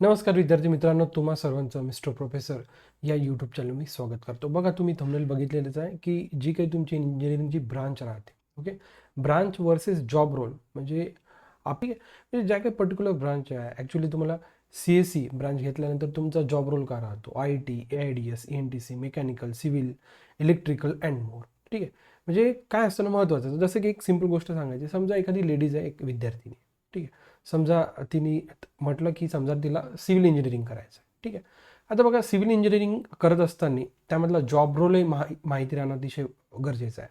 नमस्कार विद्यार्थी मित्रांनो, तुम्हा सर्वांचं मिस्टर प्रोफेसर या यूट्यूब चॅनल मी स्वागत करतो. बघा, तुम्ही थंबनेल बघितलेलंच आहे की जी काही तुमची इंजिनिअरिंगची ब्रांच राहते, okay, branch versus job role. म्हणजे आपली म्हणजे ज्या काही पर्टिक्युलर ब्रांच आहे, ॲक्च्युली तुम्हाला CSE ब्रांच घेतल्यानंतर तुमचा जॉब रोल का राहतो, IT, AIDS, ENTC, mechanical, civil, electrical and more. ठीक आहे, म्हणजे काय असतं ना महत्त्वाचं, जसं की एक सिम्पल गोष्ट सांगायची. समजा एखादी लेडीज आहे, एक विद्यार्थिनी, ठीक आहे. समजा तिने म्हटलं की समजा तिला सिव्हिल इंजिनिअरिंग करायचं आहे, ठीक आहे. आता बघा, सिव्हिल इंजिनिअरिंग करत असताना त्यामधला जॉब रोलही माहिती राहणं अतिशय गरजेचं आहे.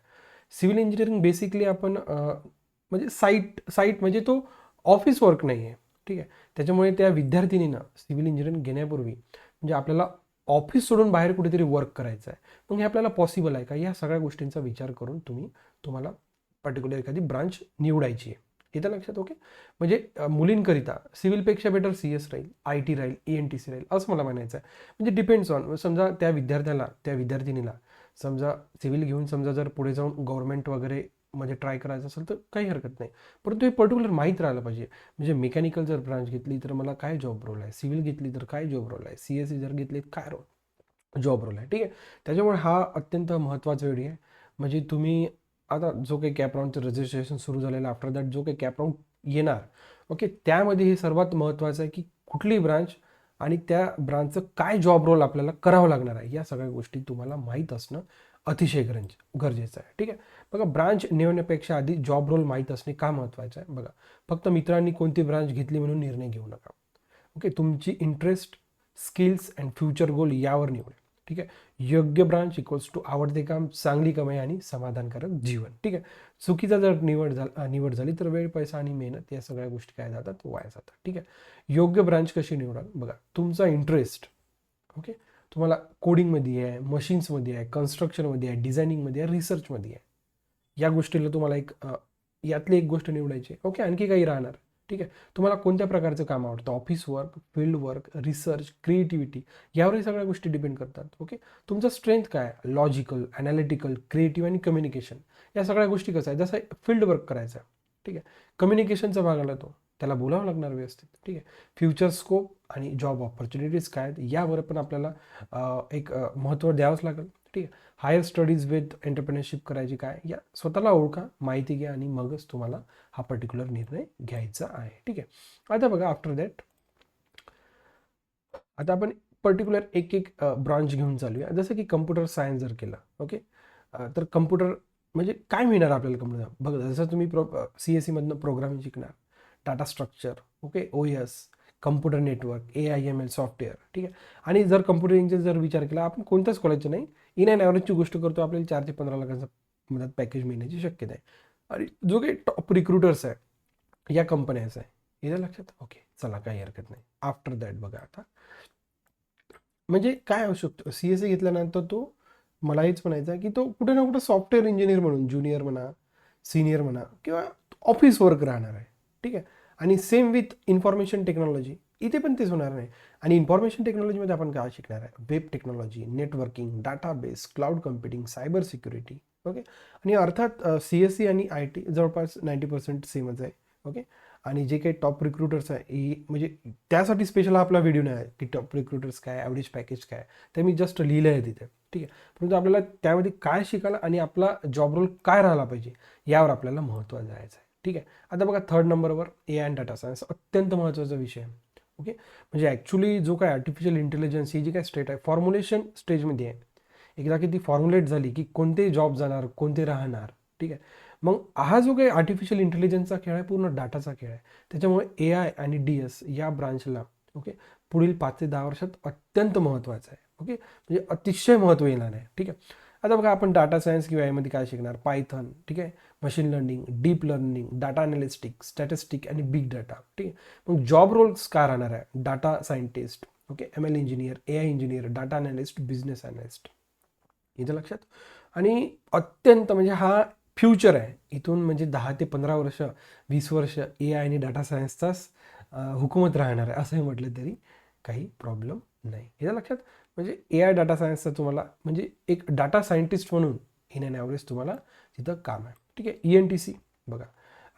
सिव्हिल इंजिनिअरिंग बेसिकली आपण म्हणजे साईट म्हणजे तो ऑफिस वर्क नाही आहे, ठीक आहे. त्याच्यामुळे त्या विद्यार्थिनीनं सिव्हिल इंजिनिअरिंग घेण्यापूर्वी म्हणजे आपल्याला ऑफिस सोडून बाहेर कुठेतरी वर्क करायचं आहे. मग हे आपल्याला पॉसिबल आहे का, या सगळ्या गोष्टींचा विचार करून तुम्हाला पर्टिक्युलर एखादी ब्रांच निवडायची आहे. येतं लक्षात? ओके. म्हणजे मुलींकरिता सिव्हिलपेक्षा बेटर CS राहील, IT राहील, ENTC राहील, असं मला म्हणायचं आहे. म्हणजे डिपेंड्स ऑन, समजा त्या विद्यार्थ्याला, त्या विद्यार्थिनीला समजा सिव्हिल घेऊन समजा जर पुढे जाऊन गव्हर्नमेंट वगैरे म्हणजे ट्राय करायचं असेल तर काही हरकत नाही. परंतु हे पर्टिक्युलर माहीत राहिलं पाहिजे. म्हणजे मेकॅनिकल जर ब्रांच घेतली तर मला काय जॉब रोल आहे, सिव्हिल घेतली तर काय जॉब रोल आहे, CSE जर घेतली काय जॉब रोल आहे, ठीक आहे. त्याच्यामुळे हा अत्यंत महत्त्वाचा व्हिडिओ आहे. म्हणजे तुम्ही आता जो काही कॅप राऊंडचं रजिस्ट्रेशन सुरू झालेलं, आफ्टर दॅट जो काही कॅप राऊंड येणार, ओके, त्यामध्ये हे सर्वात महत्त्वाचं आहे की कुठली ब्रांच आणि त्या ब्रांचचं काय जॉब रोल आपल्याला करावं लागणार आहे, या सगळ्या गोष्टी तुम्हाला माहीत असणं अतिशय गरजेचं आहे, ठीक आहे. बघा, ब्रांच निवडण्यापेक्षा आधी जॉब रोल माहीत असणे का महत्त्वाचं आहे. बघा, फक्त मित्रांनी कोणती ब्रांच घेतली म्हणून निर्णय घेऊ नका. ओके, तुमची इंटरेस्ट, स्किल्स अँड फ्युचर गोल यावर निवडा, ठीक आहे. योग्य ब्रांच इक्वल्स टू आवडते काम, चांगली कमाई आणि समाधानकारक जीवन, ठीक आहे. चुकीचा जर निवड झाली तर वेळ, पैसा आणि मेहनत या सगळ्या गोष्टी काय जातात, वाया जातात, ठीक आहे. योग्य ब्रांच कशी निवडाल. बघा, तुमचा इंटरेस्ट, ओके, तुम्हाला कोडिंगमध्ये आहे, मशीन्समध्ये आहे, कन्स्ट्रक्शनमध्ये आहे, डिझायनिंगमध्ये आहे, रिसर्चमध्ये आहे, या गोष्टीला तुम्हाला यातली एक गोष्ट निवडायची आहे. ओके, आणखी काही राहणार, ठीक आहे. तुम्हाला कोणत्या प्रकारचं काम आवडतं, office work, field work, research, creativity, यावरही सगळ्या गोष्टी डिपेंड करतात. ओके, तुमचं स्ट्रेंथ काय, लॉजिकल, ॲनालिटिकल, क्रिएटिव्ह आणि कम्युनिकेशन, या सगळ्या गोष्टी कसं आहे, जसं फील्ड वर्क करायचं आहे, ठीक आहे. कम्युनिकेशनचा भाग आला तो, त्याला बोलावं लागणार व्यवस्थित, ठीक आहे. फ्युचर स्कोप आणि जॉब ऑपॉर्च्युनिटीज काय आहेत यावर पण आपल्याला एक महत्त्व द्यावंच लागेल, ठीक आहे. हायर स्टडीज विथ एंटरप्रेन्योरशिप करायची काय, या स्वतःला ओळखा, माहिती घ्या आणि मगच तुम्हाला हा पर्टिक्युलर निर्णय घ्यायचा आहे, ठीक आहे. आता बघा, आफ्टर दॅट आता आपण पर्टिक्युलर एक एक ब्रांच घेऊन चालूया. जसं की कम्प्युटर सायन्स जर केलं, ओके, तर कम्प्युटर म्हणजे काय मिळणार आपल्याला कम्प्युटर. बघा, जसं तुम्ही CSE मधनं प्रोग्रामिंग शिकणार, data structure, okay, OS, computer network, AIML software, ठीक आहे. आणि जर कम्प्युटर इंजिनिअर जर विचार केला, आपण कोणत्याच कॉलेजचं नाही, इन अँड ॲव्हरेजची गोष्ट करतो, आपल्याला 4 ते 15 लाखांचा मदत पॅकेज मिळण्याची शक्यता आहे. आणि जो काही टॉप रिक्रुटर्स आहे या कंपन्याचा आहे, येतं लक्षात. ओके, चला, काही हरकत नाही. आफ्टर दॅट बघा, आता म्हणजे काय होऊ शकतो, CSE घेतल्यानंतर तो, मला हेच म्हणायचं आहे की तो कुठे ना कुठे सॉफ्टवेअर इंजिनियर म्हणून, ज्युनियर म्हणा, सिनियर म्हणा, किंवा ऑफिस वर्क राहणार आहे, ठीक आहे. आणि सेम विथ इन्फॉर्मेशन टेक्नॉलॉजी, इथे पण तेच होणार नाही. आणि इन्फॉर्मेशन टेक्नॉलॉजीमध्ये आपण काय शिकणार आहे, web technology, networking, database, cloud computing, cyber security, okay. आणि अर्थात CSE आणि IT जवळपास 90% सेमच आहे, ओके. आणि जे काही टॉप रिक्रुटर्स आहे, ही म्हणजे त्यासाठी स्पेशल आपला व्हिडिओ नाही आहे की टॉप रिक्रुटर्स काय, ॲव्हरेज पॅकेज काय, ते मी जस्ट लिहिलं आहे तिथे, ठीक आहे. परंतु आपल्याला त्यामध्ये काय शिकायला आणि आपला जॉब रोल काय राहिला पाहिजे यावर आपल्याला महत्त्व द्यायचं आहे, ठीक आहे. आता बघा, थर्ड नंबरवर AI अँड डाटा सायन्स, अत्यंत महत्त्वाचा विषय आहे, ओके. म्हणजे ॲक्च्युली जो काय आर्टिफिशियल इंटेलिजन्स ही जी काय स्टेट आहे, फॉर्म्युलेशन स्टेजमध्ये आहे. एकदा की ती फॉर्म्युलेट झाली की कोणते जॉब जाणार, कोणते राहणार, ठीक आहे. मग हा जो काही आर्टिफिशियल इंटेलिजन्सचा खेळ आहे, पूर्ण डाटाचा खेळ आहे. त्याच्यामुळे AI आणि DS या ब्रांचला, ओके, पुढील 5 ते 10 वर्षात अत्यंत महत्त्वाचं आहे, ओके. म्हणजे अतिशय महत्त्व येणार आहे, ठीक आहे. आता बघा, आपण डाटा सायन्स किंवा यामध्ये काय शिकणार, पायथन, ठीक आहे, machine learning, deep learning, data analytic, statistic आणि बिग डाटा, ठीक आहे. मग जॉब रोल्स काय राहणार आहे, data scientist, okay, ML engineer, AI engineer, data analyst, business analyst, इथं लक्षात. आणि अत्यंत म्हणजे हा फ्युचर आहे, इथून म्हणजे 10 ते 15 वर्ष, 20 वर्ष AI आणि डाटा सायन्सचाच हुकूमत राहणार आहे, असंही म्हटलं तरी काही प्रॉब्लेम नाही, इथं लक्षात. म्हणजे AI डाटा सायन्सचा तुम्हाला म्हणजे एक डाटा सायंटिस्ट म्हणून इन अँड ॲव्हरेज तुम्हाला तिथं काम आहे, ठीक आहे. ENTC बघा,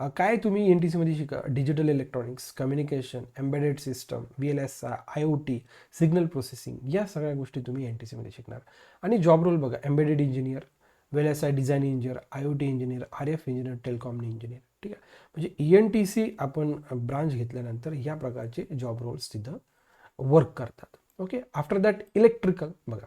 काय तुम्ही एन टी सीमध्ये शिका, digital electronics, communication, embedded system, VLSI, IoT, signal processing, या सगळ्या गोष्टी तुम्ही एन टी सीमध्ये शिकणार. आणि जॉब रोल बघा, embedded engineer, VLSI design engineer, IoT engineer, RF engineer, telecom engineer. ठीक आहे, म्हणजे ENTC आपण ब्रांच घेतल्यानंतर या प्रकारचे जॉब रोल्स तिथं वर्क करतात. ओके, आफ्टर दॅट इलेक्ट्रिकल बघा,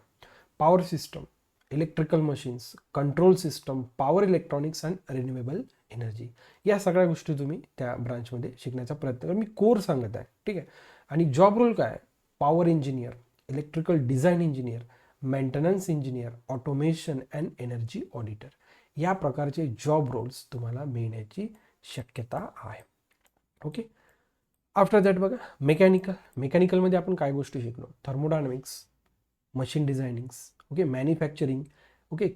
power system, electrical machines, control system, power electronics and renewable energy, या सगळ्या गोष्टी तुम्ही त्या ब्रांचमध्ये शिकण्याचा प्रयत्न करा. मी कोर सांगत आहे. ठीक आहे, आणि जॉब रोल काय, power engineer, electrical design engineer, maintenance engineer, automation and energy auditor, या प्रकारचे जॉब रोल्स तुम्हाला मिळण्याची शक्यता आहे. ओके, आफ्टर दॅट बघा मेकॅनिकलमध्ये आपण काय गोष्टी शिकलो, thermodynamics, machine designings, okay, manufacturing, okay,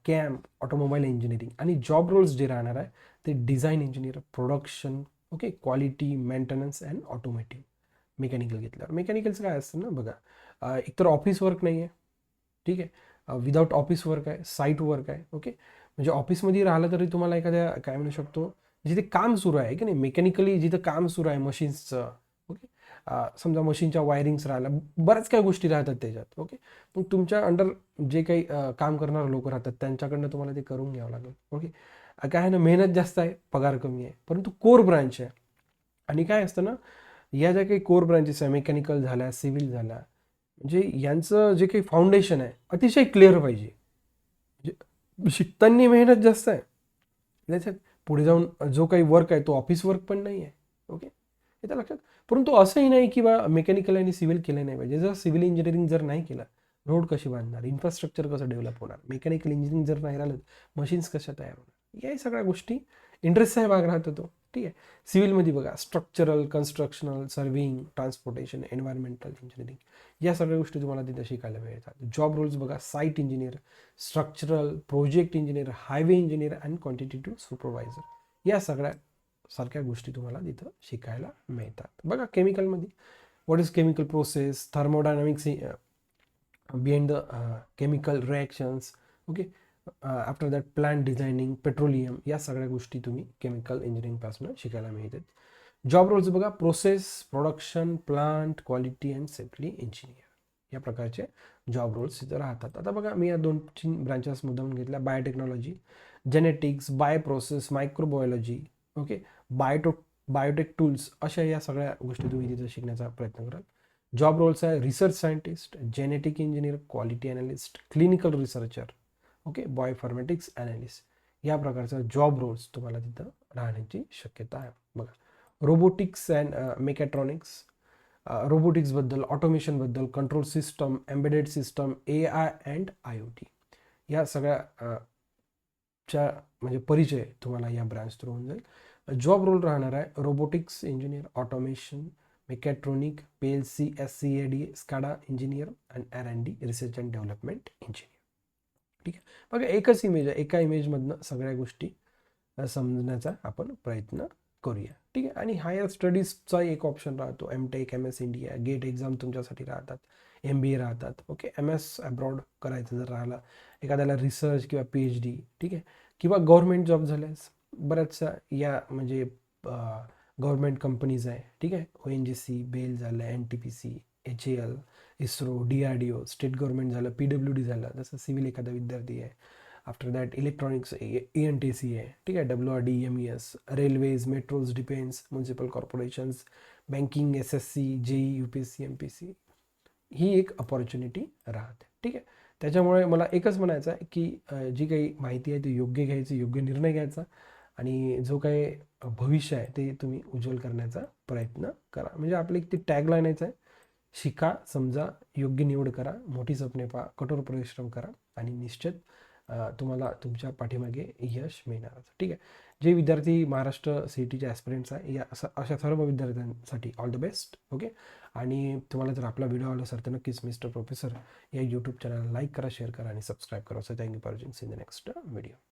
CAM, automobile engineering. आणि जॉब रोल्स जे राहणार आहे ते design engineer, production, okay, quality, maintenance and automotive. Mechanical घेतल्यावर मेकॅनिकलचं काय असतं ना बघा, एकतर ऑफिस वर्क नाही आहे. ठीक आहे, विदाउट ऑफिस वर्क आहे, साईट वर्क आहे. ओके, म्हणजे ऑफिसमध्ये राहिलं तरी तुम्हाला एखाद्या काय म्हणू शकतो, जिथे काम सुरू आहे की नाही, मेकॅनिकली जिथं काम सुरू आहे मशीन्सचं. ओके, समजा मशीनच्या वायरिंग्स राहिल्या, बऱ्याच काही गोष्टी राहतात त्याच्यात. ओके, मग तुमच्या अंडर जे काही काम करणारे लोक राहतात त्यांच्याकडनं तुम्हाला ते करून घ्यावं लागेल. ओके, काय आहे ना, मेहनत जास्त आहे, पगार कमी आहे, परंतु कोर ब्रांच आहे. आणि काय असतं ना, या ज्या काही कोर ब्रांचेस आहे, मेकॅनिकल झाल्या, सिव्हिल झाल्या, म्हणजे यांचं जे काही फाउंडेशन आहे अतिशय क्लिअर पाहिजे. म्हणजे शिकताना मेहनत जास्त आहे, त्याच्यात पुढे जाऊन जो काही वर्क आहे तो ऑफिस वर्क पण नाही आहे. ओके, येतं लक्षात. परंतु असंही नाही की बा मेकॅनिकल आणि सिव्हिल केलं नाही पाहिजे. जर सिव्हिल इंजिनिअरिंग जर नाही केलं, रोड कशी बांधणार, इन्फ्रास्ट्रक्चर कसं डेव्हलप होणार, मेकॅनिकल इंजिनिअरिंग जर नाही राहिलं, मशीन्स कशा तयार होणार, या सगळ्या गोष्टी इंटरेस्टचा भाग राहतो तो. ठीक आहे, सिव्हिलमध्ये बघा, structural, constructional, serving, transportation, environmental engineering, या सगळ्या गोष्टी तुम्हाला तिथे शिकायला मिळतात. जॉब रोल्स बघा, site engineer, structural, project engineer, highway engineer and quantitative supervisor, या सगळ्या सारख्या गोष्टी तुम्हाला तिथं शिकायला मिळतात. बघा केमिकलमध्ये, what is chemical process, thermodynamics behind the chemical reactions. Okay, after that plant designing, petroleum, या सगळ्या गोष्टी तुम्ही केमिकल इंजिनिअरिंगपासून शिकायला मिळतात. जॉब रोल्स बघा, process, production, plant, quality and safety engineer, या प्रकारचे जॉब रोल्स तिथं राहतात. आता बघा मी या 2-3 ब्रांचेस मुद्दाम घेतल्या, biotechnology, genetics, bio process, microbiology, okay, biotech tools, अशा या सगळ्या गोष्टी तुम्ही तिथं शिकण्याचा प्रयत्न कराल. जॉब रोल्स आहे research scientist, genetic engineer, quality analyst, clinical researcher, okay, bioinformatics analyst, या प्रकारचा जॉब रोल्स तुम्हाला तिथं राहण्याची शक्यता आहे. बघा, रोबोटिक्स अँड मेकॅट्रॉनिक्स, रोबोटिक्सबद्दल, ऑटोमेशनबद्दल, control system, embedded system, AI and IoT, या सगळ्या च्या म्हणजे परिचय तुम्हाला या ब्रांच थ्रू होऊन जाईल. जॉब रोल राहणार आहे robotics engineer, automation, mechatronic, PLC, SCADA, SCADA engineer and R&D, research and development engineer. ठीक आहे, बघा एकच इमेज आहे, एका इमेजमधनं सगळ्या गोष्टी समजण्याचा आपण प्रयत्न करूया. ठीक आहे, आणि हायर स्टडीजचा एक ऑप्शन राहतो, MTech, MS India, GATE exam तुमच्यासाठी राहतात, MBA राहतात. ओके, MS अब्रॉड करायचं जर राहिलं एखाद्याला, रिसर्च किंवा PhD. ठीक आहे, किंवा गव्हर्नमेंट जॉब झाल्यास बऱ्याचशा या म्हणजे गव्हर्नमेंट कंपनीज आहे. ठीक आहे, ONGC, बेल झालं, NTPC, HAL, ISRO, DRDO, state government झालं, PWD झालं, जसं सिव्हिल एखादा विद्यार्थी आहे. आफ्टर दॅट इलेक्ट्रॉनिक्स, ENTC आहे. ठीक आहे, WRD, MES, railways, metros, defence, municipal corporations, banking, SSC, JEE, UPSC, MPSC, ही एक अपॉर्च्युनिटी राहते. ठीक आहे, त्याच्यामुळे मला एकच म्हणायचं आहे की जी काही माहिती आहे ती योग्य घ्यायची, योग्य निर्णय घ्यायचा, आणि जो काही भविष्य आहे ते तुम्ही उज्ज्वल करण्याचा प्रयत्न करा. म्हणजे आपली ती टॅगलाईनच आहे, शिका, समजा, योग्य निवड करा, मोठी स्वप्ने पहा, कठोर परिश्रम करा, आणि निश्चित तुम्हाला तुमच्या पाठीमागे यश मिळणारच. ठीक आहे, जे विद्यार्थी महाराष्ट्र CETचे ॲस्पिरंट्स आहे, या अशा सर्व विद्यार्थ्यांसाठी ऑल द बेस्ट. ओके, आणि तुम्हाला जर आपला व्हिडिओ आवडला असेल तर नक्कीच मिस्टर प्रोफेसर या यूट्यूब चॅनलला लाईक करा, शेअर करा आणि सबस्क्राईब करा. So thank you for watching. See in the next video.